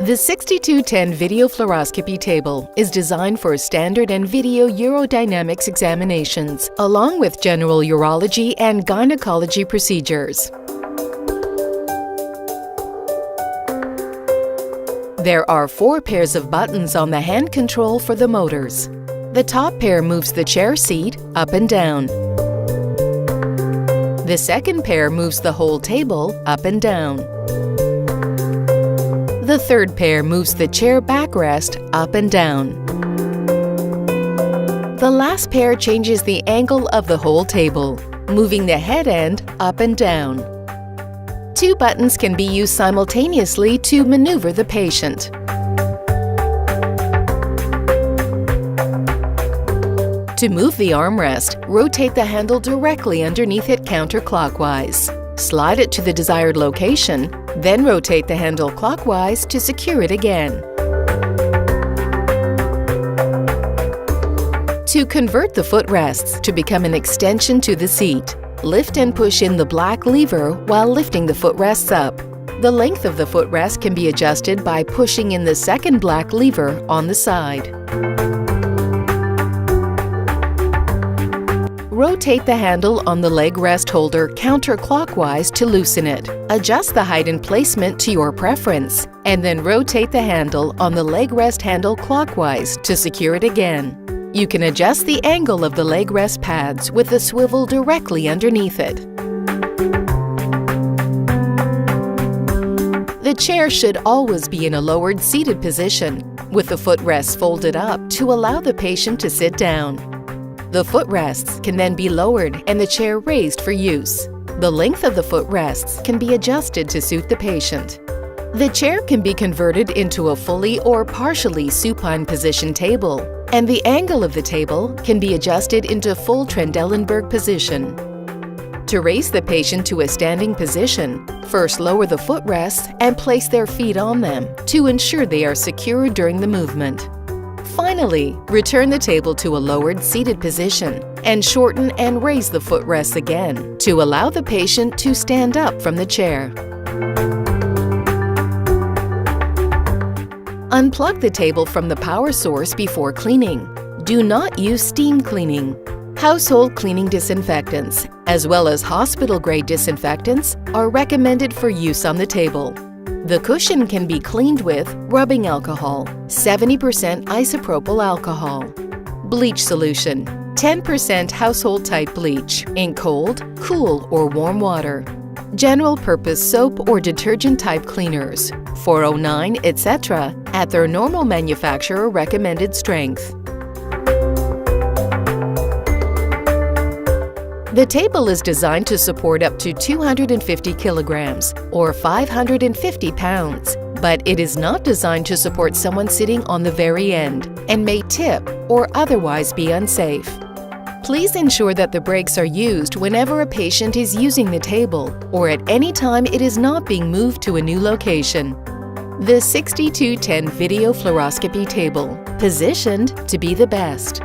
The 6210 video fluoroscopy table is designed for standard and video urodynamics examinations, along with general urology and gynecology procedures. There are 4 pairs of buttons on the hand control for the motors. The top pair moves the chair seat up and down. The second pair moves the whole table up and down. The third pair moves the chair backrest up and down. The last pair changes the angle of the whole table, moving the head end up and down. 2 buttons can be used simultaneously to maneuver the patient. To move the armrest, rotate the handle directly underneath it counterclockwise. Slide it to the desired location, then rotate the handle clockwise to secure it again. To convert the footrests to become an extension to the seat, lift and push in the black lever while lifting the footrests up. The length of the footrest can be adjusted by pushing in the second black lever on the side. Rotate the handle on the leg rest holder counterclockwise to loosen it. Adjust the height and placement to your preference, and then rotate the handle on the leg rest handle clockwise to secure it again. You can adjust the angle of the leg rest pads with the swivel directly underneath it. The chair should always be in a lowered seated position, with the footrests folded up to allow the patient to sit down. The footrests can then be lowered and the chair raised for use. The length of the footrests can be adjusted to suit the patient. The chair can be converted into a fully or partially supine position table, and the angle of the table can be adjusted into full Trendelenburg position. To raise the patient to a standing position, first lower the footrests and place their feet on them to ensure they are secure during the movement. Finally, return the table to a lowered seated position and shorten and raise the footrests again to allow the patient to stand up from the chair. Unplug the table from the power source before cleaning. Do not use steam cleaning. Household cleaning disinfectants, as well as hospital-grade disinfectants, are recommended for use on the table. The cushion can be cleaned with rubbing alcohol, 70% isopropyl alcohol. Bleach solution, 10% household-type bleach in cold, cool, or warm water. General-purpose soap or detergent-type cleaners, 409, etc., at their normal manufacturer recommended strength. The table is designed to support up to 250 kilograms or 550 pounds, but it is not designed to support someone sitting on the very end and may tip or otherwise be unsafe. Please ensure that the brakes are used whenever a patient is using the table or at any time it is not being moved to a new location. The 6210 video fluoroscopy table, positioned to be the best.